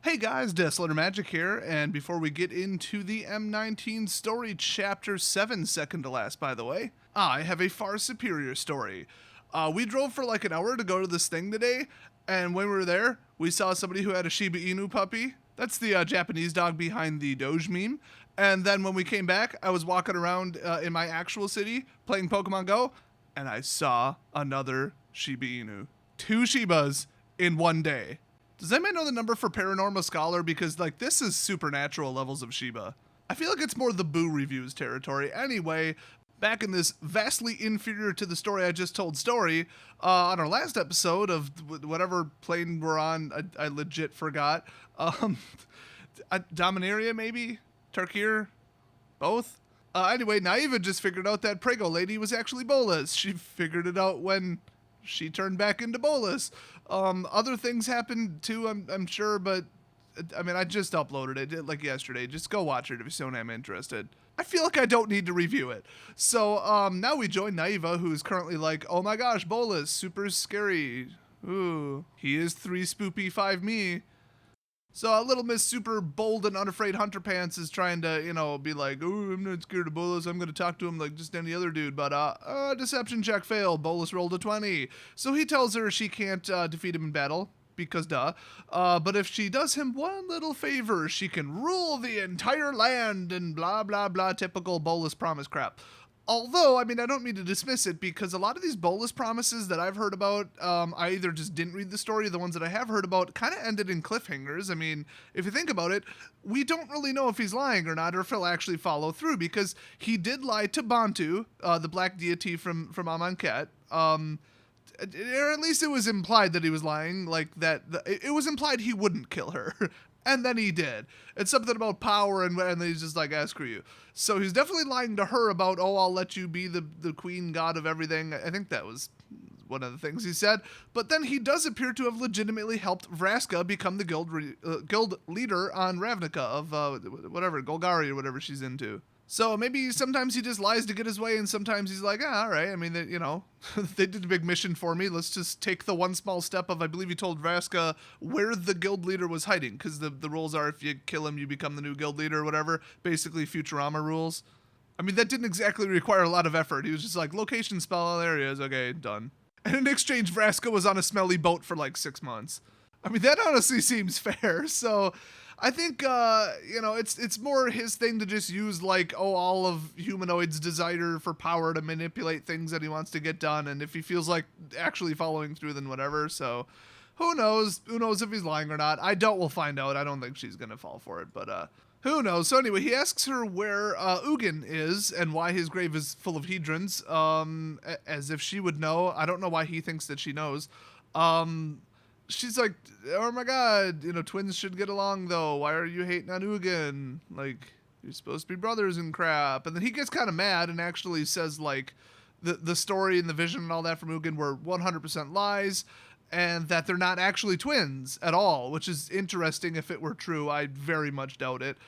Hey guys, Desolator Magic here, and before we get into the M19 story, chapter 7, second to last, by the way, I have a far superior story. We drove for like an hour to go to this thing today, and when we were there, we saw somebody who had a Shiba Inu puppy. That's the Japanese dog behind the Doge meme. And then when we came back, I was walking around in my actual city playing Pokemon Go, and I saw another Shiba Inu. 2 Shibas in one day. Does anybody know the number for Paranormal Scholar? Because, like, this is supernatural levels of Shiba. I feel like it's more the Boo Reviews territory. Anyway, back in this vastly inferior to the story I just told story, on our last episode of whatever plane we're on, I legit forgot. Dominaria, maybe? Tarkir? Both? Anyway, Naiva just figured out that Prego lady was actually Bolas. She figured it out when she turned back into Bolas. Other things happened too, I'm sure, but I mean, I just uploaded it like yesterday. Just go watch it if you're so damn interested. I feel like I don't need to review it. So now we join Naiva, who's currently like, oh my gosh, Bolas, super scary. Ooh, he is 3 spoopy 5 me. So little Miss Super Bold and Unafraid Hunter Pants is trying to, be like, oh, I'm not scared of Bolas. I'm going to talk to him like just any other dude. But deception check failed. Bolas rolled a 20. So he tells her she can't defeat him in battle, because duh. But if she does him one little favor, she can rule the entire land and blah, blah, blah, typical Bolas promise crap. Although, I mean, I don't mean to dismiss it, because a lot of these Bolas promises that I've heard about, I either just didn't read the story, or the ones that I have heard about kind of ended in cliffhangers. I mean, if you think about it, we don't really know if he's lying or not, or if he'll actually follow through, because he did lie to Bantu, the black deity from Amonkhet. Or at least it was implied that he was lying, like that. It was implied he wouldn't kill her. And then he did. It's something about power, and then he's just like, screw you. So he's definitely lying to her about, oh, I'll let you be the queen god of everything. I think that was one of the things he said. But then he does appear to have legitimately helped Vraska become the guild leader on Ravnica of whatever, Golgari or whatever she's into. So maybe sometimes he just lies to get his way, and sometimes he's like, all right, I mean, they did a big mission for me. Let's just take the one small step of, I believe he told Vraska where the guild leader was hiding, because the rules are if you kill him, you become the new guild leader or whatever. Basically, Futurama rules. I mean, that didn't exactly require a lot of effort. He was just like, location, spell all areas, okay, done. And in exchange, Vraska was on a smelly boat for like 6 months. I mean, that honestly seems fair, so I think, it's more his thing to just use, like, all of humanoids' desire for power to manipulate things that he wants to get done, and if he feels like actually following through, then whatever, so who knows? Who knows if he's lying or not? I doubt we'll find out. I don't think she's gonna fall for it, but, who knows? So anyway, he asks her where Ugin is and why his grave is full of hedrons, as if she would know. I don't know why he thinks that she knows. She's like, oh my god, twins should get along though. Why are you hating on Ugin? Like, you're supposed to be brothers and crap. And then he gets kind of mad and actually says, like, the story and the vision and all that from Ugin were 100% lies, and that they're not actually twins at all, which is interesting. If it were true, I very much doubt it.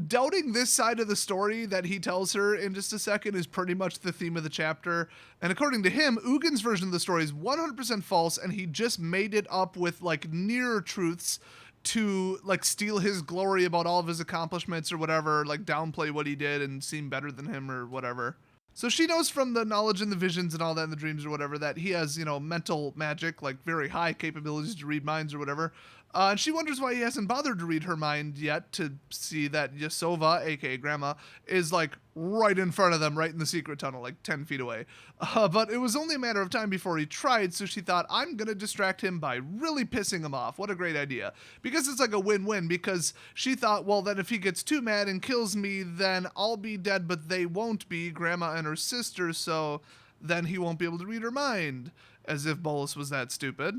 Doubting this side of the story that he tells her in just a second is pretty much the theme of the chapter. And according to him, Ugin's version of the story is 100% false, and he just made it up with, like, near truths to, like, steal his glory about all of his accomplishments or whatever, like, downplay what he did and seem better than him or whatever. So she knows from the knowledge and the visions and all that in the dreams or whatever that he has, mental magic, like very high capabilities to read minds or whatever. And she wonders why he hasn't bothered to read her mind yet to see that Yasova, aka Grandma, is like right in front of them, right in the secret tunnel, like 10 feet away. But it was only a matter of time before he tried, so she thought, I'm going to distract him by really pissing him off. What a great idea. Because it's like a win-win, because she thought, well, then if he gets too mad and kills me, then I'll be dead, but they won't be, Grandma and her sister, so then he won't be able to read her mind. As if Bolas was that stupid.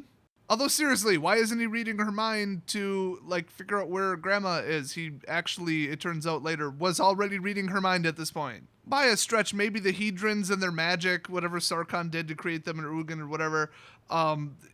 Although, seriously, why isn't he reading her mind to, like, figure out where Grandma is? He actually, it turns out later, was already reading her mind at this point. By a stretch, maybe the hedrons and their magic, whatever Sarkhan did to create them in Ugin or whatever,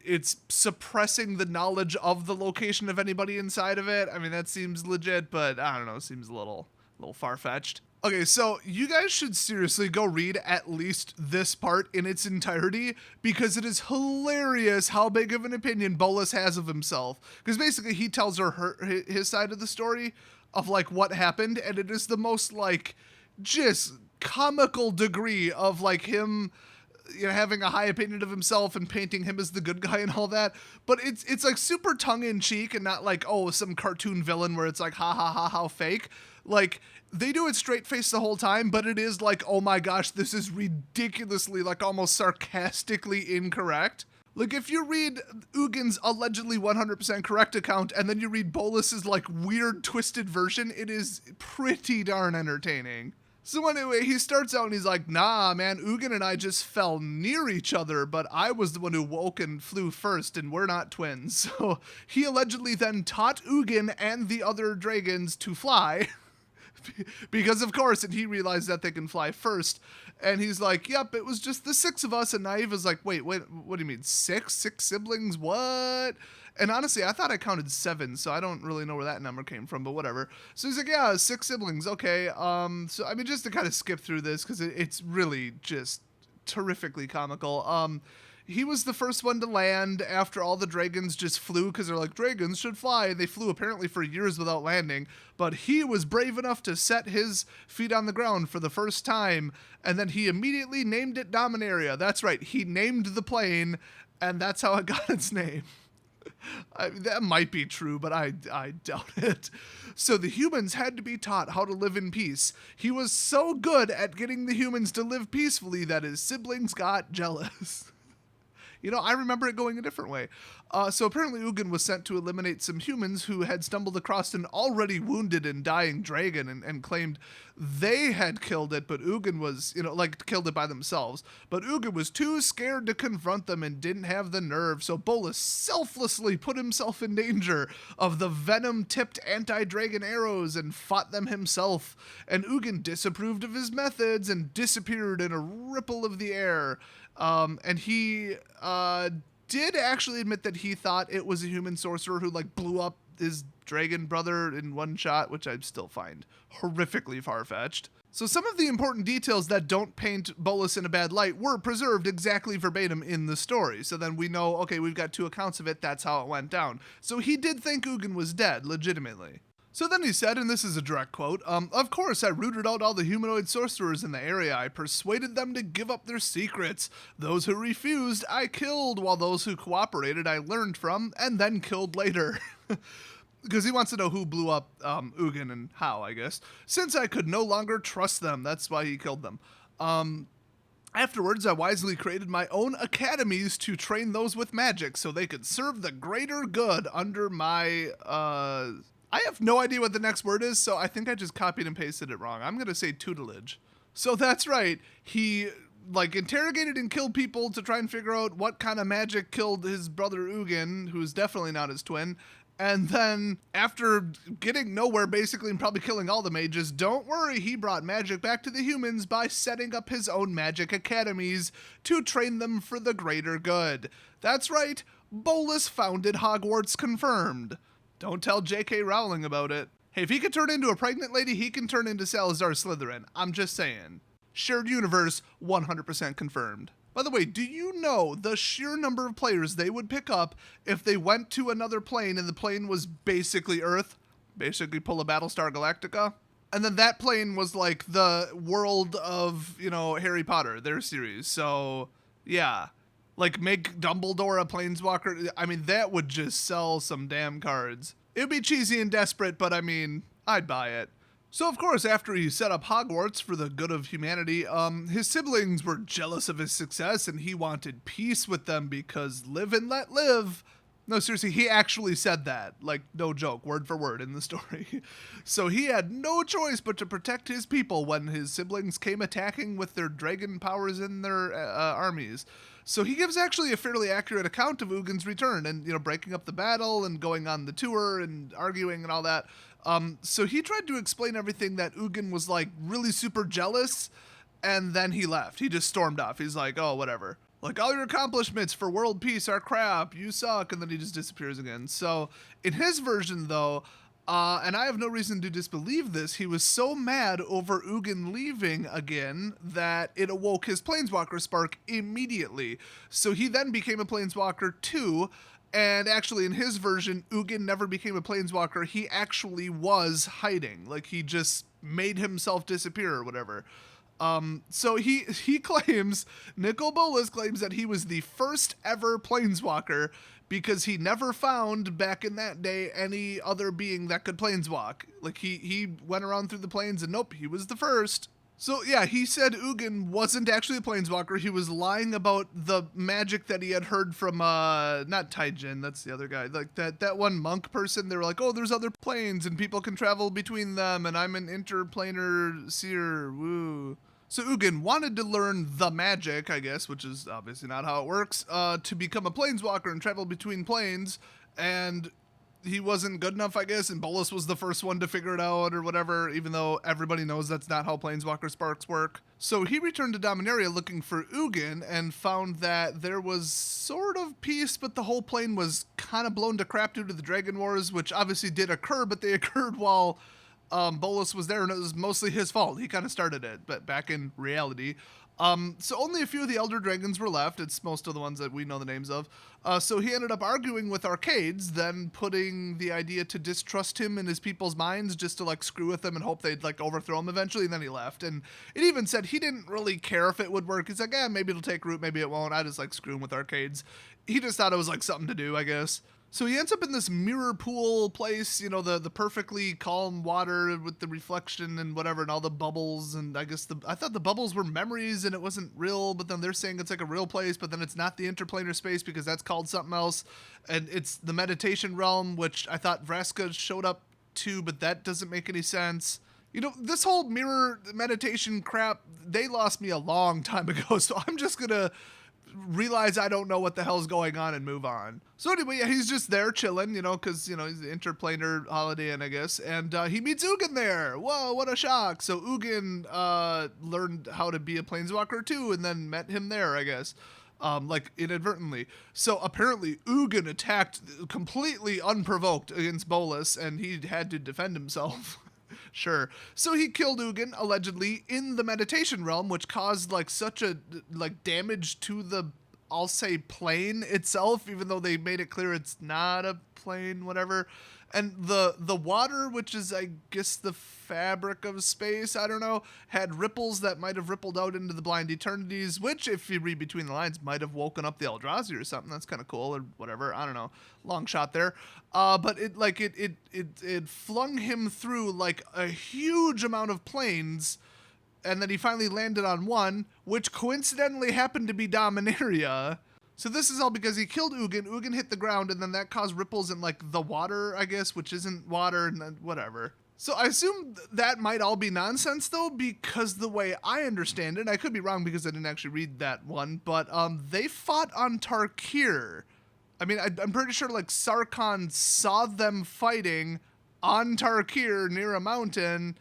it's suppressing the knowledge of the location of anybody inside of it. I mean, that seems legit, but I don't know, seems a little far-fetched. Okay, so you guys should seriously go read at least this part in its entirety because it is hilarious how big of an opinion Bolus has of himself. Because basically he tells his side of the story of like what happened, and it is the most like just comical degree of like him, you know, having a high opinion of himself and painting him as the good guy and all that. But it's like super tongue in cheek and not like, oh, some cartoon villain where it's like ha ha ha how fake. Like they do it straight face the whole time, but it is like, oh my gosh, this is ridiculously like almost sarcastically incorrect. Like if you read Ugin's allegedly 100% correct account and then you read Bolus's like weird twisted version, it is pretty darn entertaining. So anyway, he starts out and he's like, nah, man, Ugin and I just fell near each other, but I was the one who woke and flew first, and we're not twins. So he allegedly then taught Ugin and the other dragons to fly. Because of course, and he realized that they can fly first. And he's like, yep, it was just the 6 of us. And Naive is like, wait, what do you mean? 6? 6 siblings? What? And honestly, I thought I counted 7, so I don't really know where that number came from, but whatever. So he's like, yeah, 6 siblings. Okay. So I mean, just to kind of skip through this, because it's really just terrifically comical. He was the first one to land after all the dragons just flew because they're like, dragons should fly. And they flew apparently for years without landing. But he was brave enough to set his feet on the ground for the first time. And then he immediately named it Dominaria. That's right. He named the plane, and that's how it got its name. That might be true, but I doubt it. So the humans had to be taught how to live in peace. He was so good at getting the humans to live peacefully that his siblings got jealous. You know, I remember it going a different way. So apparently Ugin was sent to eliminate some humans who had stumbled across an already wounded and dying dragon and claimed they had killed it, but Ugin was, you know, like killed it by themselves. But Ugin was too scared to confront them and didn't have the nerve, so Bolus selflessly put himself in danger of the venom-tipped anti-dragon arrows and fought them himself. And Ugin disapproved of his methods and disappeared in a ripple of the air. And he did actually admit that he thought it was a human sorcerer who like blew up his dragon brother in one shot, which I still find horrifically far-fetched. So some of the important details that don't paint Bolus in a bad light were preserved exactly verbatim in the story. So then we know, okay, we've got 2 accounts of it, that's how it went down. So he did think Ugin was dead, legitimately. So then he said, and this is a direct quote, of course I rooted out all the humanoid sorcerers in the area. I persuaded them to give up their secrets. Those who refused, I killed, while those who cooperated I learned from and then killed later. Because he wants to know who blew up Ugin and how, I guess. Since I could no longer trust them, that's why he killed them. Afterwards, I wisely created my own academies to train those with magic so they could serve the greater good under my... I have no idea what the next word is, so I think I just copied and pasted it wrong. I'm going to say tutelage. So that's right. He, like, interrogated and killed people to try and figure out what kind of magic killed his brother Ugin, who's definitely not his twin. And then, after getting nowhere, basically, and probably killing all the mages, don't worry, he brought magic back to the humans by setting up his own magic academies to train them for the greater good. That's right. Bolus founded Hogwarts confirmed. Don't tell J.K. Rowling about it. Hey, if he could turn into a pregnant lady, he can turn into Salazar Slytherin. I'm just saying. Shared universe, 100% confirmed. By the way, do you know the sheer number of players they would pick up if they went to another plane and the plane was basically Earth? Basically pull a Battlestar Galactica? And then that plane was like the world of, you know, Harry Potter, their series. So, yeah. Like, make Dumbledore a planeswalker. I mean, that would just sell some damn cards. It would be cheesy and desperate, but I mean, I'd buy it. So, of course, after he set up Hogwarts for the good of humanity, his siblings were jealous of his success, and he wanted peace with them because live and let live. No, seriously, he actually said that. Like, no joke, word for word in the story. So he had no choice but to protect his people when his siblings came attacking with their dragon powers in their armies. So he gives actually a fairly accurate account of Ugin's return and, you know, breaking up the battle and going on the tour and arguing and all that. So he tried to explain everything that Ugin was, like, really super jealous, and then he left. He just stormed off. He's like, oh, whatever. Like, all your accomplishments for world peace are crap. You suck. And then he just disappears again. So in his version, though, And I have no reason to disbelieve this. He was so mad over Ugin leaving again that it awoke his Planeswalker spark immediately. So he then became a Planeswalker too. And actually, in his version, Ugin never became a Planeswalker. He actually was hiding. Like, he just made himself disappear or whatever. So he claims, Nicol Bolas claims that he was the first ever Planeswalker because he never found back in that day any other being that could planeswalk. Like he went around through the planes and nope, he was the first. So yeah, he said Ugin wasn't actually a planeswalker. He was lying about the magic that he had heard from not Taijin, that's the other guy. Like that one monk person, they were like, "Oh, there's other planes and people can travel between them and I'm an interplanar seer." Woo. So Ugin wanted to learn the magic, I guess, which is obviously not how it works, to become a planeswalker and travel between planes, and he wasn't good enough, I guess, and Bolas was the first one to figure it out or whatever, even though everybody knows that's not how planeswalker sparks work. So he returned to Dominaria looking for Ugin and found that there was sort of peace, but the whole plane was kind of blown to crap due to the Dragon Wars, which obviously did occur, but they occurred while Bolas was there, and it was mostly his fault. He kind of started it, but back in reality. So only a few of the Elder Dragons were left. It's most of the ones that we know the names of. So he ended up arguing with Arcades, then putting the idea to distrust him in his people's minds just to like screw with them and hope they'd like overthrow him eventually, and then he left. And it even said he didn't really care if it would work. He's like, maybe it'll take root, maybe it won't. I just like screwing with Arcades. He just thought it was like something to do, I guess. So he ends up in this mirror pool place, you know, the perfectly calm water with the reflection and whatever and all the bubbles. And I guess I thought the bubbles were memories and it wasn't real, but then they're saying it's like a real place, but then it's not the interplanar space because that's called something else. And it's the meditation realm, which I thought Vraska showed up to, but that doesn't make any sense. You know, this whole mirror meditation crap, they lost me a long time ago. So I'm just going to realize I don't know what the hell's going on and move on. So anyway, yeah, he's just there chilling, you know, because, you know, he's the interplanar holiday, and I guess, and he meets Ugin there. Whoa, what a shock. So Ugin learned how to be a planeswalker too, and then met him there, I guess. Like inadvertently. So apparently Ugin attacked completely unprovoked against Bolas, and he had to defend himself. Sure. So he killed Ugin, allegedly, in the meditation realm, which caused, like, such a, like, damage to the, I'll say, plane itself, even though they made it clear it's not a plane, whatever. And the water, which is, I guess, the fabric of space, I don't know, had ripples that might have rippled out into the blind eternities, which, if you read between the lines, might have woken up the Eldrazi or something. That's kind of cool, or whatever. I don't know. Long shot there. But it flung him through, like, a huge amount of planes, and then he finally landed on one, which coincidentally happened to be Dominaria. So this is all because he killed Ugin. Ugin hit the ground, and then that caused ripples in, like, the water, I guess, which isn't water, and then whatever. So I assume that might all be nonsense, though, because the way I understand it, I could be wrong because I didn't actually read that one, but they fought on Tarkir. I mean, I'm pretty sure, like, Sarkhan saw them fighting on Tarkir near a mountain,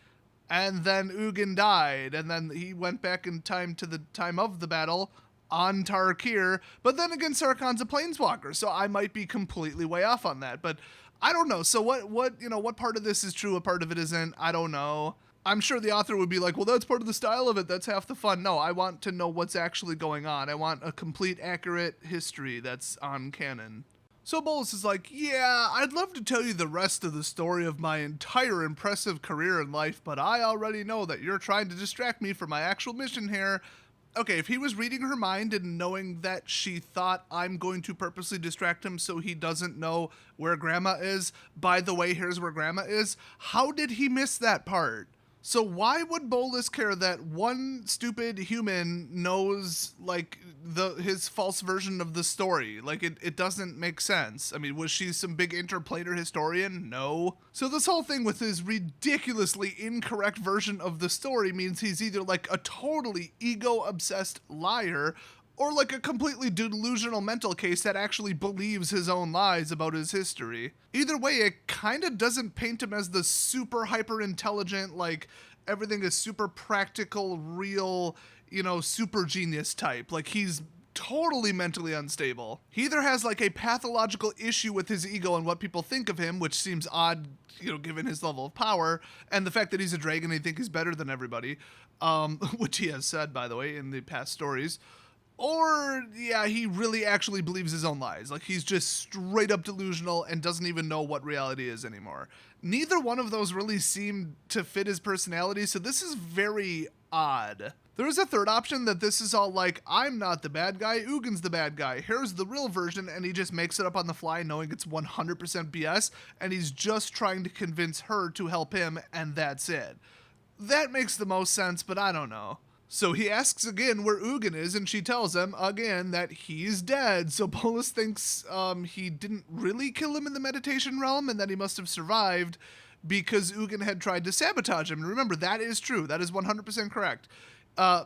and then Ugin died, and then he went back in time to the time of the battle on Tarkir, but then again, Sarkhan's a planeswalker, so I might be completely way off on that, but I don't know. So what part of this is true, what part of it isn't, I don't know. I'm sure the author would be like, well, that's part of the style of it, that's half the fun. No, I want to know what's actually going on. I want a complete, accurate history that's on canon. So Bolas is like, yeah, I'd love to tell you the rest of the story of my entire impressive career in life, but I already know that you're trying to distract me from my actual mission here. Okay, if he was reading her mind and knowing that she thought I'm going to purposely distract him so he doesn't know where Grandma is, by the way, here's where Grandma is, how did he miss that part? So why would Bolas care that one stupid human knows, like, his false version of the story? Like, it doesn't make sense. I mean, was she some big interplanar historian? No. So this whole thing with his ridiculously incorrect version of the story means he's either, like, a totally ego-obsessed liar or, like, a completely delusional mental case that actually believes his own lies about his history. Either way, it kind of doesn't paint him as the super hyper-intelligent, like, everything is super practical, real, you know, super genius type. Like, he's totally mentally unstable. He either has like a pathological issue with his ego and what people think of him, which seems odd, given his level of power, and the fact that he's a dragon and they think he's better than everybody, which he has said, by the way, in the past stories. Or, yeah, he really actually believes his own lies. Like, he's just straight up delusional and doesn't even know what reality is anymore. Neither one of those really seem to fit his personality, so this is very odd. There is a third option that this is all like, I'm not the bad guy, Ugin's the bad guy. Here's the real version, and he just makes it up on the fly knowing it's 100% BS, and he's just trying to convince her to help him, and that's it. That makes the most sense, but I don't know. So he asks again where Ugin is, and she tells him again that he's dead. So Bolus thinks he didn't really kill him in the meditation realm and that he must have survived because Ugin had tried to sabotage him. And remember, that is true. That is 100% correct.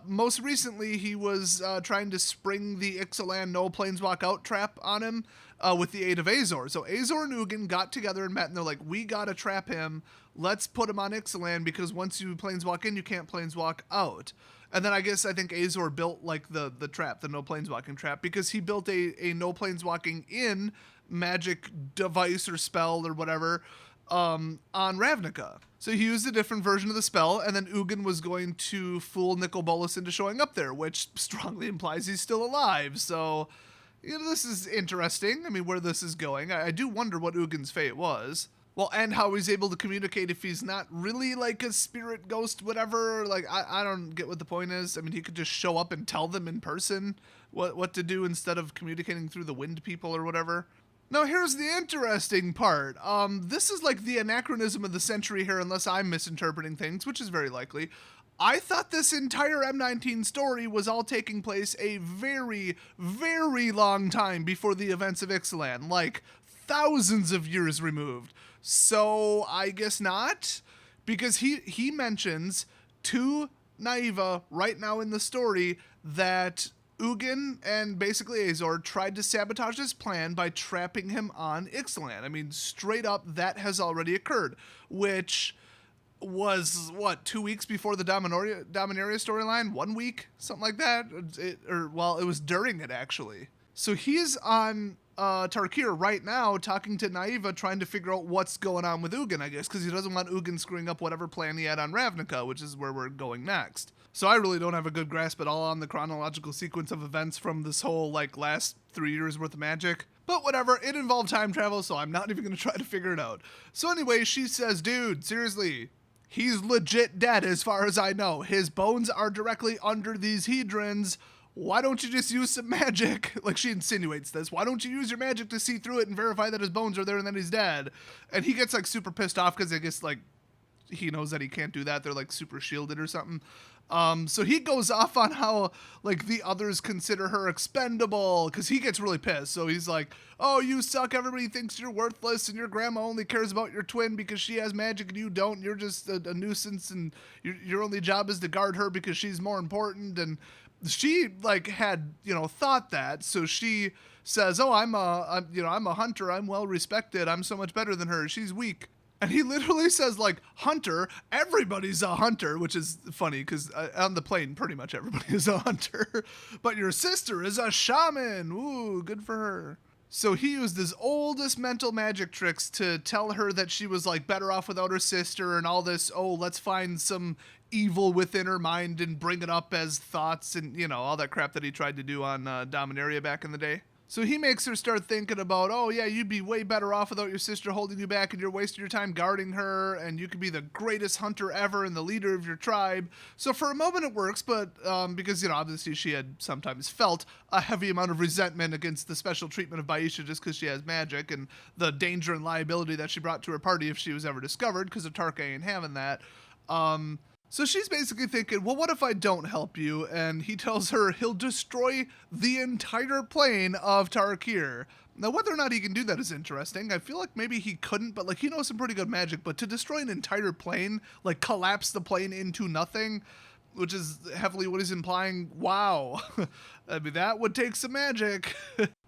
Most recently, he was trying to spring the Ixalan no planeswalk out trap on him with the aid of Azor. So Azor and Ugin got together and met, and they're like, we gotta trap him. Let's put him on Ixalan because once you planeswalk in, you can't planeswalk out. And then I think Azor built like the trap, the no planeswalking trap, because he built a no planeswalking in magic device or spell or whatever on Ravnica. So he used a different version of the spell, and then Ugin was going to fool Nicol Bolas into showing up there, which strongly implies he's still alive. So, this is interesting. I mean, where this is going. I do wonder what Ugin's fate was. Well, and how he's able to communicate if he's not really like a spirit, ghost, whatever. Like, I don't get what the point is. I mean, he could just show up and tell them in person what to do instead of communicating through the wind people or whatever. Now, here's the interesting part. This is like the anachronism of the century here, unless I'm misinterpreting things, which is very likely. I thought this entire M19 story was all taking place a very, very long time before the events of Ixalan, like thousands of years removed. So I guess not, because he mentions to Naiva right now in the story that Ugin and basically Azor tried to sabotage his plan by trapping him on Ixalan. I mean, straight up, that has already occurred, which was, 2 weeks before the Dominaria storyline? 1 week? Something like that? It was during it, actually. So he's on Tarkir right now talking to Naiva, trying to figure out what's going on with Ugin, I guess, because he doesn't want Ugin screwing up whatever plan he had on Ravnica, which is where we're going next. So I really don't have a good grasp at all on the chronological sequence of events from this whole, last 3 years worth of magic. But whatever, it involved time travel, so I'm not even going to try to figure it out. So anyway, she says, dude, seriously, he's legit dead as far as I know. His bones are directly under these hedrons. Why don't you just use some magic? Like, she insinuates this. Why don't you use your magic to see through it and verify that his bones are there and that he's dead? And he gets, super pissed off because I guess, he knows that he can't do that. They're, super shielded or something. So he goes off on how, the others consider her expendable because he gets really pissed. So he's like, oh, you suck. Everybody thinks you're worthless and your grandma only cares about your twin because she has magic and you don't. You're just a nuisance and your only job is to guard her because she's more important. And she had thought that, so she says, oh, I'm a hunter, I'm well respected, I'm so much better than her, she's weak. And he literally says, hunter, everybody's a hunter, which is funny because on the plane pretty much everybody is a hunter, but your sister is a shaman. Ooh, good for her. So he used his oldest mental magic tricks to tell her that she was better off without her sister and all this, oh, let's find some evil within her mind and bring it up as thoughts and, all that crap that he tried to do on Dominaria back in the day. So he makes her start thinking about, oh yeah, you'd be way better off without your sister holding you back and you're wasting your time guarding her and you could be the greatest hunter ever and the leader of your tribe. So for a moment it works, but because, obviously she had sometimes felt a heavy amount of resentment against the special treatment of Baisha just because she has magic and the danger and liability that she brought to her party if she was ever discovered, because Atarka ain't having that. So she's basically thinking, well, what if I don't help you? And he tells her he'll destroy the entire plane of Tarkir. Now, whether or not he can do that is interesting. I feel like maybe he couldn't, but he knows some pretty good magic. But to destroy an entire plane, collapse the plane into nothing, which is heavily what he's implying, wow. I mean, that would take some magic.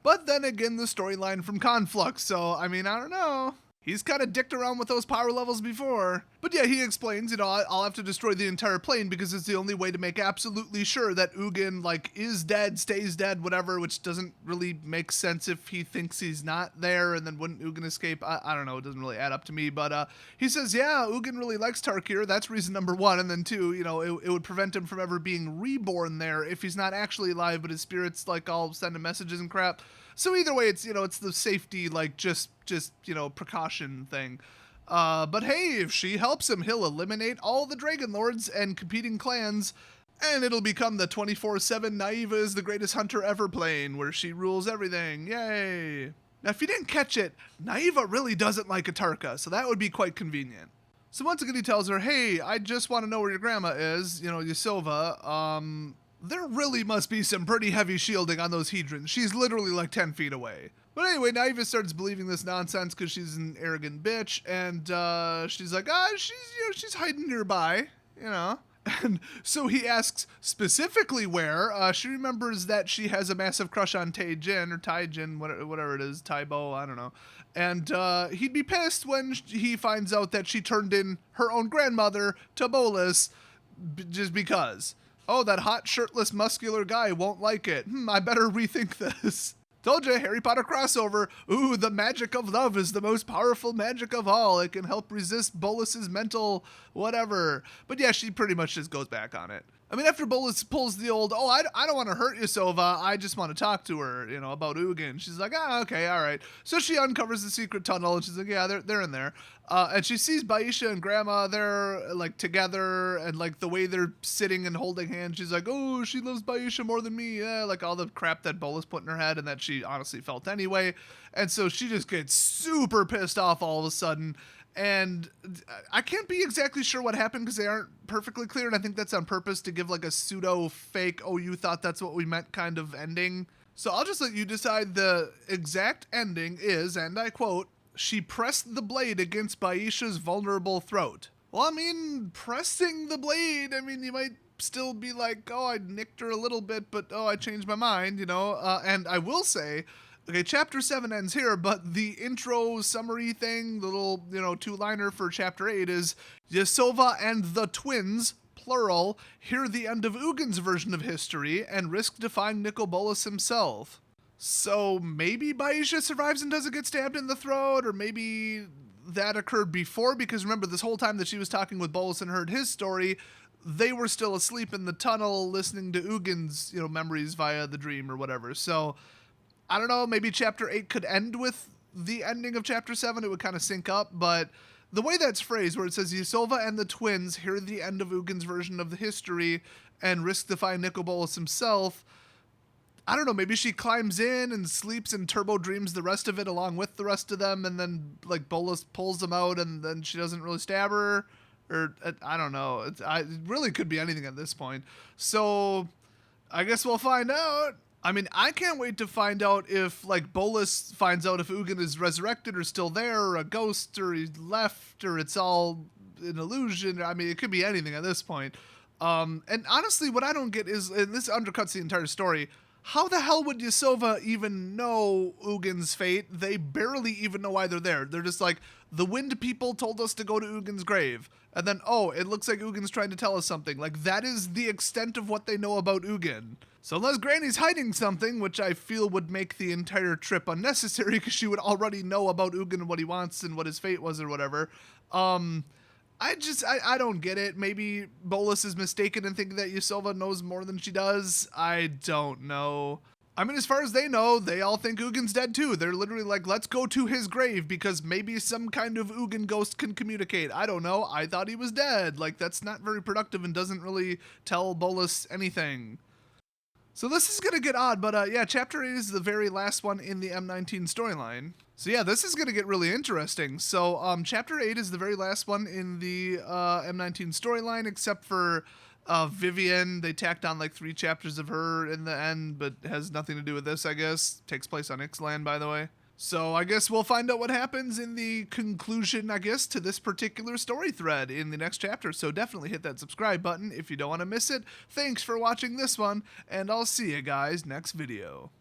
But then again, the storyline from Conflux. So, I mean, I don't know. He's kind of dicked around with those power levels before. But yeah, he explains, I'll have to destroy the entire plane because it's the only way to make absolutely sure that Ugin, is dead, stays dead, whatever, which doesn't really make sense if he thinks he's not there, and then wouldn't Ugin escape? I don't know, it doesn't really add up to me, but he says, yeah, Ugin really likes Tarkir, that's reason number one, and then two, it would prevent him from ever being reborn there if he's not actually alive, but his spirit's, all sending messages and crap. So either way, it's, it's the safety, just precaution thing. But hey, if she helps him, he'll eliminate all the Dragon Lords and competing clans, and it'll become the 24/7 Naiva is the greatest hunter ever plane, where she rules everything. Yay! Now, if you didn't catch it, Naiva really doesn't like Atarka, so that would be quite convenient. So once again, he tells her, hey, I just want to know where your grandma is, Yasova. There really must be some pretty heavy shielding on those Hedrons. She's literally 10 feet away. But anyway, Naiva starts believing this nonsense because she's an arrogant bitch, and she's like, she's hiding nearby, And so he asks specifically where. She remembers that she has a massive crush on Taijin, or Taijin, whatever it is, Taibo, I don't know. And he'd be pissed when he finds out that she turned in her own grandmother to Bolas just because. Oh, that hot, shirtless, muscular guy won't like it. I better rethink this. Told you, Harry Potter crossover. Ooh, the magic of love is the most powerful magic of all. It can help resist Bolas's mental whatever. But yeah, she pretty much just goes back on it. I mean, after Bolas pulls the old, I don't want to hurt Yasova, I just want to talk to her, about Ugin. She's like, okay, all right. So she uncovers the secret tunnel, and she's like, yeah, they're in there. And she sees Baisha and Grandma, they're, together, and, the way they're sitting and holding hands, she's like, oh, she loves Baisha more than me, yeah, all the crap that Bolas put in her head, and that she honestly felt anyway. And so she just gets super pissed off all of a sudden, and I can't be exactly sure what happened because they aren't perfectly clear, and I think that's on purpose to give a pseudo fake, oh, you thought that's what we meant kind of ending. So I'll just let you decide. The exact ending is, and I quote, she pressed the blade against Baisha's vulnerable throat. Well, I mean, pressing the blade, you might still be like, oh, I nicked her a little bit, but oh, I changed my mind, and I will say, okay, chapter 7 ends here, but the intro summary thing, the little, two-liner for chapter 8 is, Yasova and the twins, plural, hear the end of Ugin's version of history and risk defying Nicol Bolas himself. So maybe Baisha survives and doesn't get stabbed in the throat, or maybe that occurred before, because remember, this whole time that she was talking with Bolas and heard his story, they were still asleep in the tunnel listening to Ugin's, memories via the dream or whatever. So I don't know, maybe chapter 8 could end with the ending of chapter 7. It would kind of sync up, but the way that's phrased, where it says Yasova and the twins hear the end of Ugin's version of the history and risk defying Nicol Bolas himself, I don't know, maybe she climbs in and sleeps and turbo dreams the rest of it along with the rest of them, and then Bolas pulls them out and then she doesn't really stab her, or I don't know. It really could be anything at this point. So I guess we'll find out. I can't wait to find out if, Bolas finds out if Ugin is resurrected or still there, or a ghost, or he left, or it's all an illusion. It could be anything at this point. And honestly, what I don't get is, and this undercuts the entire story, how the hell would Yasova even know Ugin's fate? They barely even know why they're there. They're just like, the wind people told us to go to Ugin's grave. And then, oh, it looks like Ugin's trying to tell us something. That is the extent of what they know about Ugin. So unless Granny's hiding something, which I feel would make the entire trip unnecessary because she would already know about Ugin and what he wants and what his fate was or whatever, I don't get it. Maybe Bolas is mistaken in thinking that Yasova knows more than she does. I don't know. As far as they know, they all think Ugin's dead too. They're literally like, let's go to his grave because maybe some kind of Ugin ghost can communicate. I don't know. I thought he was dead. That's not very productive and doesn't really tell Bolas anything. So this is going to get odd, but yeah, chapter 8 is the very last one in the M19 storyline. So yeah, this is going to get really interesting. So chapter 8 is the very last one in the M19 storyline, except for Vivian. They tacked on 3 chapters of her in the end, but has nothing to do with this, I guess. Takes place on Ixalan, by the way. So I guess we'll find out what happens in the conclusion, I guess, to this particular story thread in the next chapter. So definitely hit that subscribe button if you don't want to miss it. Thanks for watching this one, and I'll see you guys next video.